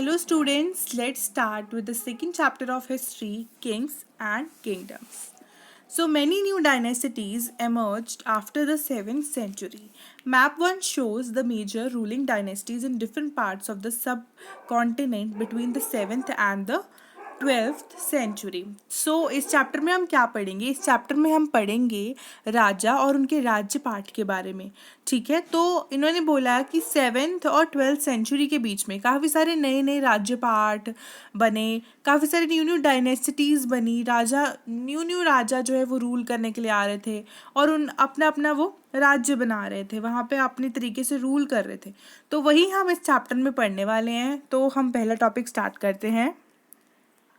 Hello students, let's start with the second chapter of history, kings and kingdoms. So many new dynasties emerged after the 7th century. Map 1 shows the major ruling dynasties in different parts of the subcontinent between the 7th and the 12th century. So इस chapter में हम क्या पढ़ेंगे? इस chapter में हम पढ़ेंगे राजा और उनके राज्य पाठ के बारे में. ठीक है, तो इन्होंने बोला कि 7th और 12th सेंचुरी के बीच में काफ़ी सारे नए नए राज्य पाठ बने, काफ़ी सारे न्यू न्यू डायनेसिटीज़ बनी, न्यू राजा जो है वो रूल करने के लिए आ रहे थे और उन अपना अपना वो राज्य बना रहे थे, वहाँ पे अपने तरीके से रूल कर रहे थे. तो वही हम इस चैप्टर में पढ़ने वाले हैं. तो हम पहला टॉपिक स्टार्ट करते हैं.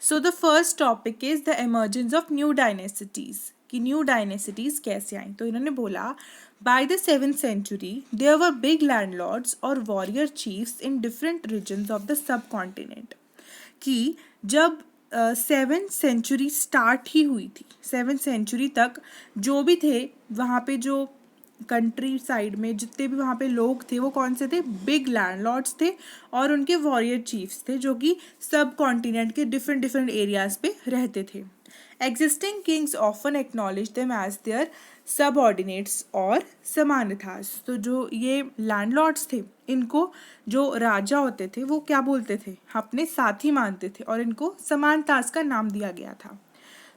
So the first topic is the emergence of new dynasties, कि न्यू डायनेसिटीज़ कैसे आई. तो इन्होंने बोला by the 7th century there were big landlords और warrior chiefs in different regions of the subcontinent. कि जब 7th सेंचुरी स्टार्ट ही हुई थी, 7th सेंचुरी तक जो भी थे वहाँ पे, जो कंट्री साइड में जितने भी वहाँ पे लोग थे वो कौन से थे? बिग लैंडलॉर्ड्स थे और उनके वॉरियर चीफ्स थे जो कि सब कॉन्टिनेंट के डिफरेंट डिफरेंट एरियाज पे रहते थे. Existing kings often acknowledge them as their subordinates और समानथास. तो जो ये लैंडलॉर्ड्स थे, इनको जो राजा होते थे वो क्या बोलते थे? अपने साथी मानते थे और इनको समानतास का नाम दिया गया था.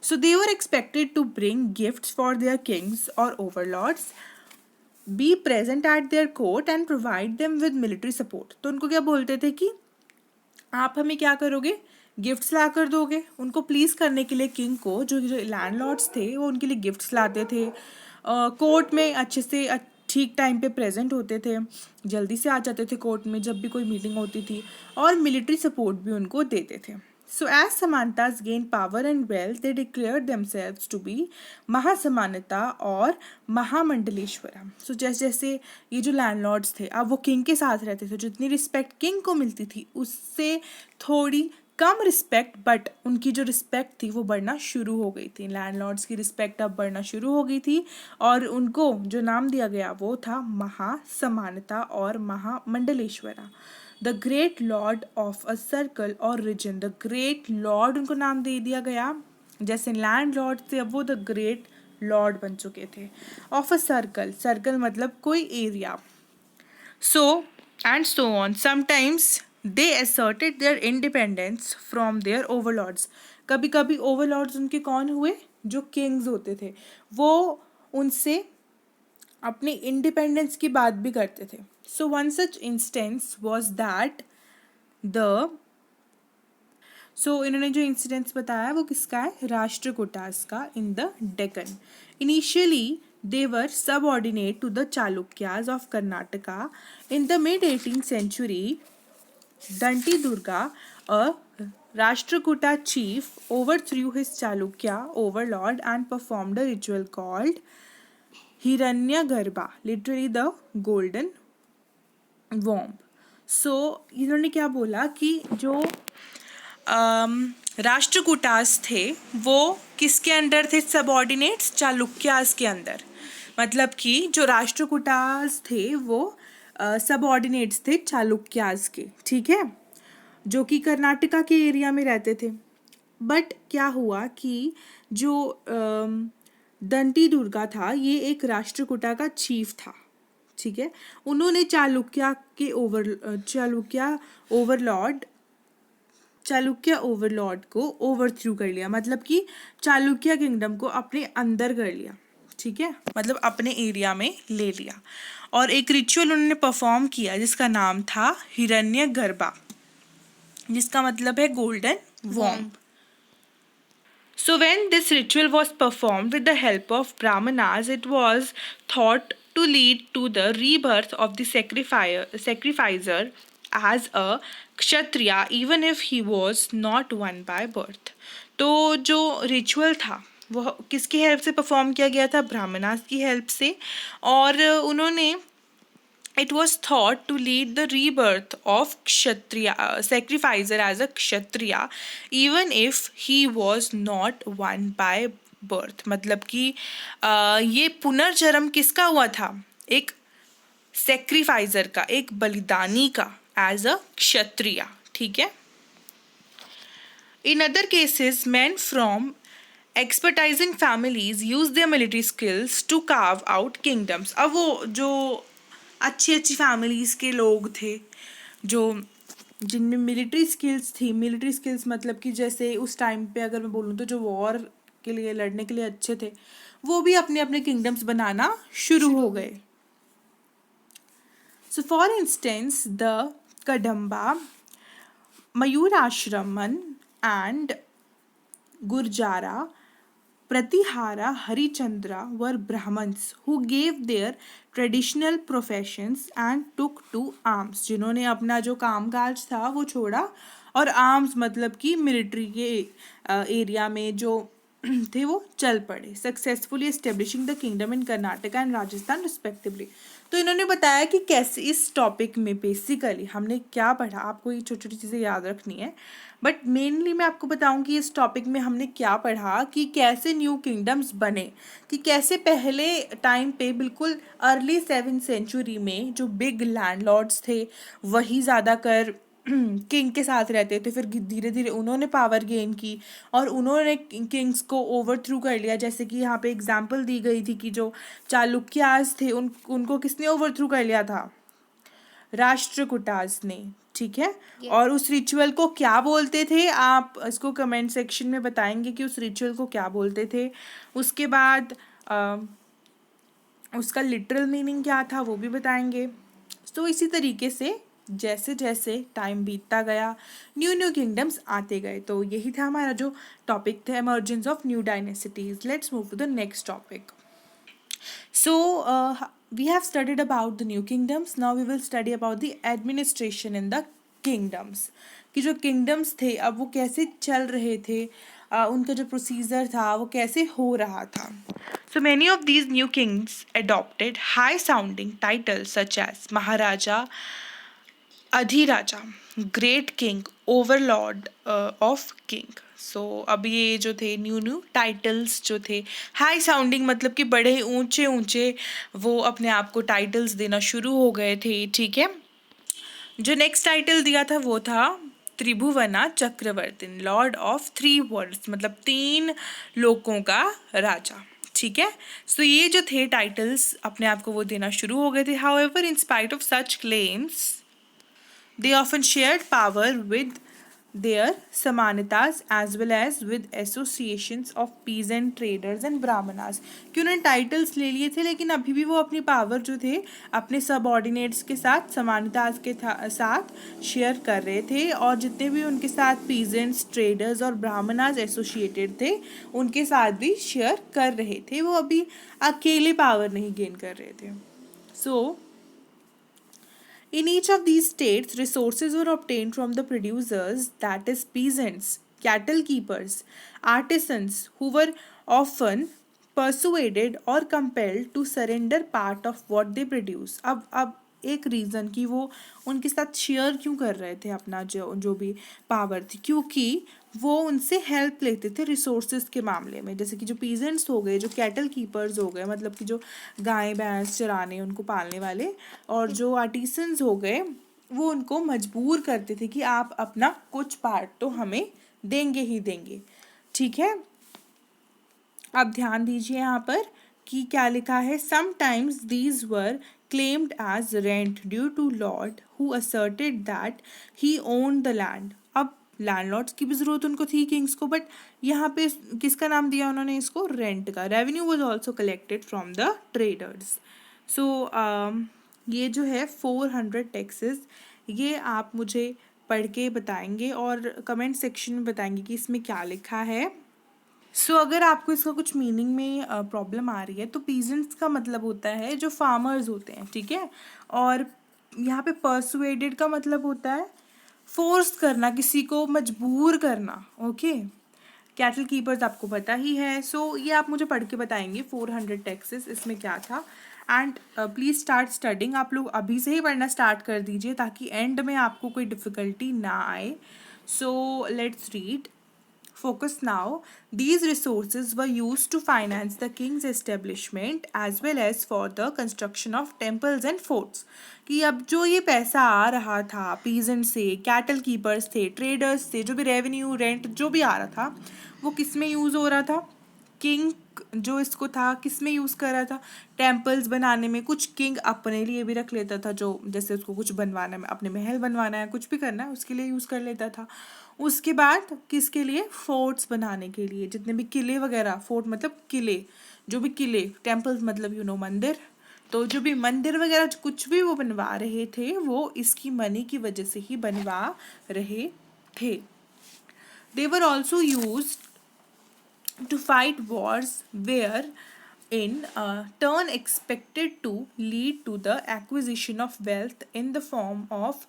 So they were expected to bring gifts for their kings और overlords, be present at their court and provide them with military support. तो उनको क्या बोलते थे कि आप हमें क्या करोगे? गिफ्ट्स ला कर दोगे. उनको प्लीज़ करने के लिए किंग को, जो लैंडलॉर्ड्स थे वो उनके लिए गिफ्ट्स लाते थे, कोर्ट में अच्छे से ठीक टाइम पे प्रेजेंट होते थे, जल्दी से आ जाते थे कोर्ट में जब भी कोई मीटिंग होती थी, और मिलिट्री सपोर्ट भी उनको देते थे. So as Samantas gained power and wealth, they declared themselves to be महासमानता और महामंडलेश्वरा. So जैसे जैसे ये जो लैंडलॉर्ड्स थे अब वो किंग के साथ रहते थे, जितनी रिस्पेक्ट किंग को मिलती थी उससे थोड़ी कम रिस्पेक्ट, बट उनकी जो रिस्पेक्ट थी वो बढ़ना शुरू हो गई थी. लैंडलॉर्ड्स की रिस्पेक्ट अब बढ़ना शुरू हो गई थी और उनको जो नाम दिया गया वो था महासमानता और mahamandaleshwara. The great lord of a circle और रीजन. द ग्रेट लॉर्ड उनको नाम दे दिया गया, जैसे लैंड लॉर्ड थे अब वो द ग्रेट लॉर्ड बन चुके थे. ऑफ अ सर्कल, सर्कल मतलब कोई area. So and so on. Sometimes they asserted their independence from their overlords. कभी कभी ओवरलॉर्ड्स उनके कौन हुए? जो किंग्स होते थे वो उनसे अपनी इंडिपेंडेंस की बात भी करते थे. So one such instance was that इन्होंने जो इंसिडेंट्स बताया वो किसका है? राष्ट्रकूटास का in the Deccan. Initially they were subordinate to the Chalukyas of Karnataka. In the mid-18th century, Danti Durga, a Rashtrakuta chief, overthrew his Chalukya overlord and performed a ritual called Hiranyagarbha, literally the golden womb. So इन्होंने क्या बोला कि जो राष्ट्रकूटास थे वो किसके under थे? Subordinates, Chalukyas के अंदर. मतलब कि जो राष्ट्रकूटास थे वो सबऑर्डिनेट्स थे चालुक्यास के. ठीक है, जो कि कर्नाटका के एरिया में रहते थे. बट क्या हुआ कि जो दंती दुर्गा था ये एक राष्ट्रकूटा का चीफ था. ठीक है, उन्होंने चालुक्य ओवरलॉर्ड को ओवरथ्रू कर लिया. मतलब कि चालुक्य किंगडम को अपने अंदर कर लिया. ठीक है, मतलब अपने एरिया में ले लिया. और एक रिचुअल उन्होंने परफॉर्म किया जिसका नाम था हिरण्यगर्भा, जिसका मतलब है golden womb. So when this ritual was performed with the help of brahmanas, it was thought to lead to the rebirth of the sacrificer as a kshatriya, even if he was not one by birth. तो जो ritual था वह किसकी help से perform किया गया था? ब्राह्मणास की हेल्प से. और उन्होंने it was thought to lead the rebirth of kshatriya sacrificer as a kshatriya even if he was not one by birth. मतलब कि ये पुनर्जन्म किसका हुआ था? एक सेक्रीफाइजर का, एक बलिदानी का, एज अ क्षत्रिया. ठीक है. In other cases, men from expertising families use their military skills to carve out kingdoms. अब वो जो अच्छी अच्छी फैमिलीज के लोग थे जो जिनमें मिलिट्री स्किल्स थी, मिलिट्री स्किल्स मतलब कि जैसे उस टाइम पे अगर मैं बोलूँ तो जो वॉर के लिए लड़ने के लिए अच्छे थे, वो भी अपने अपने किंगडम्स बनाना शुरू हो गए. So for instance the Kadamba, Mayurashraman and Gurjara, Pratihara, Harichandra were Brahmins who gave their traditional professions and took to arms. जिन्होंने अपना जो कामकाज था वो छोड़ा और आर्म्स मतलब कि मिलिट्री के एरिया में जो थे वो चल पड़े. Successfully establishing the kingdom in Karnataka and Rajasthan respectively. तो इन्होंने बताया कि कैसे इस टॉपिक में बेसिकली हमने क्या पढ़ा. आपको ये छोटी छोटी चीज़ें याद रखनी है, बट मेनली मैं आपको बताऊं कि इस टॉपिक में हमने क्या पढ़ा कि कैसे न्यू किंगडम्स बने, कि कैसे पहले टाइम पे बिल्कुल अर्ली 7th सेंचुरी में जो बिग लैंडलॉर्ड्स थे वही ज़्यादातर किंग के साथ रहते थे. फिर धीरे धीरे उन्होंने पावर गेन की और उन्होंने किंग्स को ओवरथ्रू कर लिया. जैसे कि यहाँ पे एग्जांपल दी गई थी कि जो चालुक्यास थे उनको किसने ओवरथ्रू कर लिया था? राष्ट्रकूटास ने. ठीक है. और उस रिचुअल को क्या बोलते थे? आप इसको कमेंट सेक्शन में बताएंगे कि उस रिचुअल को क्या बोलते थे. उसके बाद उसका लिटरल मीनिंग क्या था वो भी बताएंगे. तो इसी तरीके से जैसे जैसे टाइम बीतता गया न्यू न्यू किंगडम्स आते गए. तो यही था हमारा जो टॉपिक था, emergence of new dynasties. Let's move to the next topic. So, we have studied about the new kingdoms. Now we will study about the administration in the kingdoms. कि जो kingdoms थे अब वो कैसे चल रहे थे, उनका जो procedure था वो कैसे हो रहा था. So many of these new kings adopted high sounding titles such as Maharaja, adhiraja, great king, overlord of king. So अब ये जो थे न्यू न्यू टाइटल्स जो थे हाई साउंडिंग मतलब कि बड़े ऊंचे ऊंचे वो अपने आप को टाइटल्स देना शुरू हो गए थे. ठीक है. जो नेक्स्ट टाइटल दिया था वो था त्रिभुवना चक्रवर्तीन, लॉर्ड ऑफ 3 वर्ल्ड्स मतलब 3 लोकों का राजा. ठीक है. सो ये जो थे टाइटल्स अपने आप को वो देना शुरू हो गए थे. However in spite of such claims they often shared power with their samanitas as well as with associations of peasant traders and brahmanas. कि उन्होंने टाइटल्स ले लिए थे लेकिन अभी भी वो अपनी पावर जो थे अपने सबऑर्डिनेट्स के साथ समानितास के साथ शेयर कर रहे थे. और जितने भी उनके साथ पीजेंट्स, ट्रेडर्स और ब्राह्मणास एसोसिएटेड थे उनके साथ भी शेयर कर रहे थे. वो अभी अकेले पावर नहीं गेन कर रहे थे. सो in each of these states, resources were obtained from the producers, that is, peasants, cattle keepers, artisans, who were often persuaded or compelled to surrender part of what they produce. अब एक reason कि वो उनके साथ share क्यों कर रहे थे अपना जो भी पावर थी, क्योंकि वो उनसे हेल्प लेते थे रिसोर्सेज के मामले में. जैसे कि जो पीजेंट्स हो गए, जो कैटल कीपर्स हो गए मतलब कि जो गाय भैंस चराने उनको पालने वाले, और जो आर्टिसंस हो गए वो उनको मजबूर करते थे कि आप अपना कुछ पार्ट तो हमें देंगे ही देंगे. ठीक है. अब ध्यान दीजिए यहाँ पर कि क्या लिखा है. Sometimes these were claimed as rent due to lord who asserted that he owned the land. अब लैंडलॉर्ड्स की भी ज़रूरत उनको थी किंग्स को, बट यहाँ पे किसका नाम दिया उन्होंने इसको? रेंट का. Revenue was also collected from the traders. So ये जो है 400 टैक्सेस, ये आप मुझे पढ़ के बताएंगे और कमेंट सेक्शन में बताएंगे कि इसमें क्या लिखा है. सो अगर आपको इसका कुछ मीनिंग में प्रॉब्लम आ रही है तो पीजेंट्स का मतलब होता है जो फार्मर्स होते हैं. ठीक है. और यहाँ पे परसुएडेड का मतलब होता है फोर्स करना, किसी को मजबूर करना. ओके. कैटल कीपर्स आपको पता ही है. सो ये आप मुझे पढ़ के बताएंगे 400 टैक्सेस इसमें क्या था. And please start studying. आप लोग अभी से ही पढ़ना स्टार्ट कर दीजिए ताकि एंड में आपको कोई डिफ़िकल्टी ना आए. So let's read. Focus now. These resources were used to finance the king's establishment as well as for the construction of temples and forts. कि अब जो ये पैसा आ रहा था पीजेंट से, कैटल कीपर्स थे, ट्रेडर्स थे, जो भी रेवेन्यू रेंट जो भी आ रहा था वो किस में यूज़ हो रहा था? किंग जो इसको था किस में यूज़ कर रहा था? टेम्पल्स बनाने में। कुछ किंग अपने लिए भी रख लेता था, जो जैसे उसको कुछ बनवाना है, अपने महल बनवाना है, कुछ भी करना है उसके लिए यूज़ कर लेता था। उसके बाद किसके लिए? फोर्ट्स बनाने के लिए, जितने भी किले वगैरह, फोर्ट मतलब किले, जो भी किले, टेम्पल्स मतलब मंदिर, तो जो भी मंदिर वगैरह कुछ भी वो बनवा रहे थे वो इसकी मनी की वजह से ही बनवा रहे थे। They were also used to fight wars where in turn expected to lead to the acquisition of wealth in the form of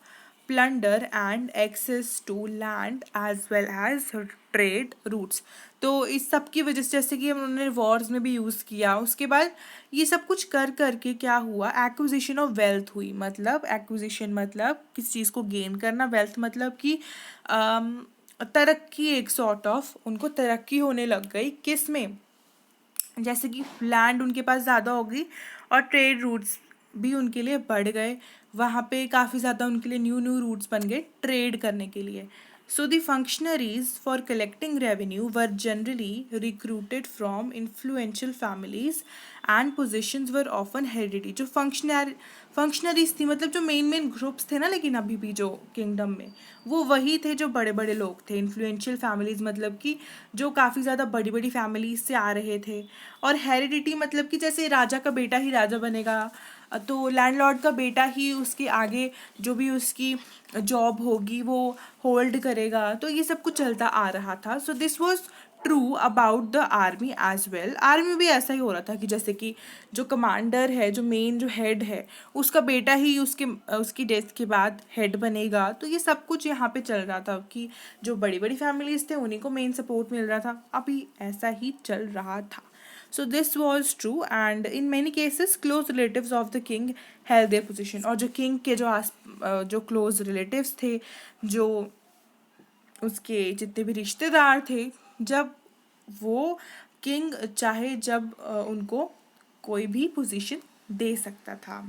plunder and access to land as well as trade routes। तो इस सब की वजह से जैसे कि उन्होंने Wars में भी यूज़ किया, उसके बाद ये सब कुछ कर करके क्या हुआ? एक्विजिशन ऑफ वेल्थ हुई। मतलब एक्विजिशन मतलब किसी चीज़ को गेन करना, वेल्थ मतलब कि तरक्की, एक सॉर्ट ऑफ उनको तरक्की होने लग गई। किस में? जैसे कि लैंड उनके पास ज़्यादा हो गई और ट्रेड रूट्स भी उनके लिए बढ़ गए। वहाँ पे काफ़ी ज़्यादा उनके लिए न्यू न्यू रूट्स बन गए ट्रेड करने के लिए। So the functionaries for collecting revenue were generally recruited from influential families and positions were often hereditary। जो फंक्शनरीज थी मतलब जो मेन ग्रुप्स थे ना, लेकिन अभी भी जो किंगडम में वो वही थे जो बड़े बड़े लोग थे। इन्फ्लुएंशियल फैमिलीज मतलब कि जो काफ़ी ज़्यादा बड़ी बड़ी फैमिलीज से आ रहे थे। और हेरिडिटी मतलब कि जैसे राजा का बेटा ही राजा बनेगा, तो लैंडलॉर्ड का बेटा ही उसके आगे जो भी उसकी जॉब होगी वो होल्ड करेगा। तो ये सब कुछ चलता आ रहा था। So this was true about the army as well. Army में भी ऐसा ही हो रहा था कि जैसे कि जो कमांडर है, जो मेन जो हेड है, उसका बेटा ही उसकी डेथ के बाद हेड बनेगा। तो ये सब कुछ यहाँ पे चल रहा था कि जो बड़ी बड़ी फैमिलीज थे उन्हीं को मेन सपोर्ट मिल रहा था। अभी ऐसा ही चल रहा था। So this was true and in many cases close relatives of the king held their position। और जो king के जो close relatives थे, जो उसके जितने भी रिश्तेदार थे, जब वो किंग चाहे जब उनको कोई भी पोजीशन दे सकता था।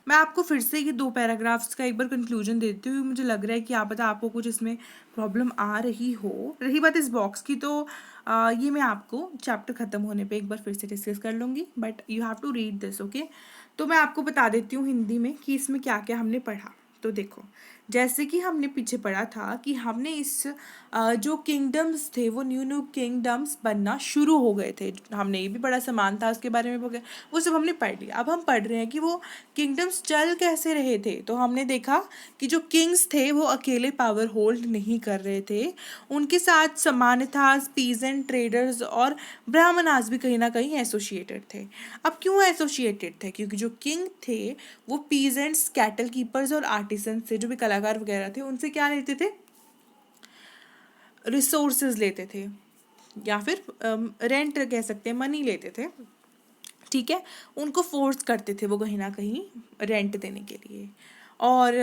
मैं आपको फिर से ये 2 पैराग्राफ्स का एक बार कंक्लूजन देती हूँ। मुझे लग रहा है कि आप पता आपको कुछ इसमें प्रॉब्लम आ रही हो। रही बात इस बॉक्स की, तो ये मैं आपको चैप्टर ख़त्म होने पे एक बार फिर से डिस्कस कर लूँगी, but you have to read this, okay. तो मैं आपको बता देती हूँ हिंदी में कि इसमें क्या क्या हमने पढ़ा। तो देखो, जैसे कि हमने पीछे पढ़ा था कि हमने इस जो किंगडम्स थे वो न्यू न्यू किंगडम्स बनना शुरू हो गए थे। हमने ये भी पढ़ा, समान था उसके बारे में वो सब हमने पढ़ लिया। अब हम पढ़ रहे हैं कि वो किंगडम्स चल कैसे रहे थे। तो हमने देखा कि जो किंग्स थे वो अकेले पावर होल्ड नहीं कर रहे थे, उनके साथ समानतास, पीजेंट, ट्रेडर्स और ब्राह्मणास भी कहीं ना कहीं एसोसिएटेड थे। अब क्यों एसोसिएटेड थे? क्योंकि जो किंग थे वो पीजेंट्स, कैटल कीपर्स और आर्टिसन से, जो भी कलाकार वगैरह थे, उनसे क्या लेते थे? रिसोर्सेज लेते थे, या फिर रेंट कह सकते हैं, मनी लेते थे। ठीक है, उनको फोर्स करते थे वो कहीं ना कहीं रेंट देने के लिए। और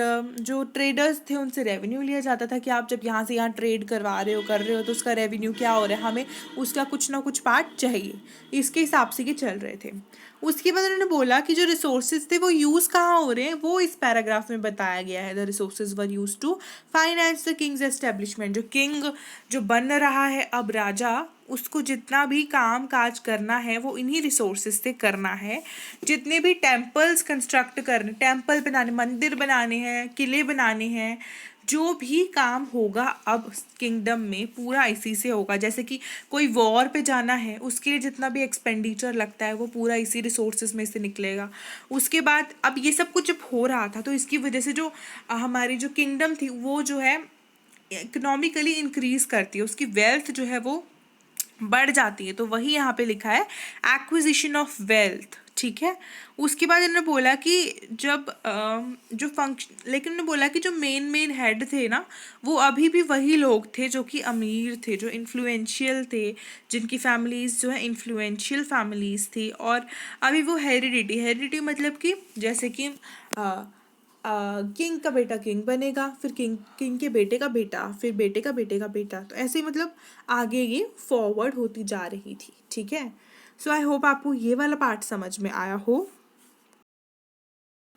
जो ट्रेडर्स थे उनसे रेवेन्यू लिया जाता था कि आप जब यहाँ से यहाँ ट्रेड करवा रहे हो, कर रहे हो, तो उसका रेवेन्यू क्या हो रहा है, हमें उसका कुछ ना कुछ पार्ट चाहिए। इसके हिसाब से ये चल रहे थे। उसके बाद उन्होंने बोला कि जो रिसोर्सेज थे वो यूज़ कहाँ हो रहे हैं, वो इस पैराग्राफ में बताया गया है। The resources were used to finance the king's establishment. जो किंग जो बन रहा है अब राजा, उसको जितना भी काम काज करना है वो इन्हीं रिसोर्सेज से करना है। जितने भी टेम्पल्स कंस्ट्रक्ट करने, टेम्पल बनाने, मंदिर बनाने हैं, किले बनाने हैं, जो भी काम होगा अब किंगडम में पूरा इसी से होगा। जैसे कि कोई वॉर पे जाना है, उसके लिए जितना भी एक्सपेंडिचर लगता है वो पूरा इसी रिसोर्सेज में से निकलेगा। उसके बाद अब ये सब कुछ जब हो रहा था तो इसकी वजह से जो हमारी जो किंगडम थी वो जो है इकोनॉमिकली इंक्रीज करती है, उसकी वेल्थ जो है वो बढ़ जाती है। तो वही यहाँ पे लिखा है एक्विजिशन ऑफ वेल्थ। ठीक है, उसके बाद इन्होंने बोला कि जब जो फंक्शन, लेकिन उन्होंने बोला कि जो मेन हेड थे ना, वो अभी भी वही लोग थे जो कि अमीर थे, जो इन्फ्लुएंशियल थे, जिनकी फैमिलीज जो है इन्फ्लुएंशियल फैमिलीज थी। और अभी वो हेरिडिटी मतलब कि जैसे कि किंग का बेटा किंग बनेगा, फिर किंग किंग के बेटे का बेटा, फिर बेटे का बेटे का बेटा, तो ऐसे ही मतलब आगे ये फॉरवर्ड होती जा रही थी, ठीक है। सो आई होप आपको ये वाला पार्ट समझ में आया हो।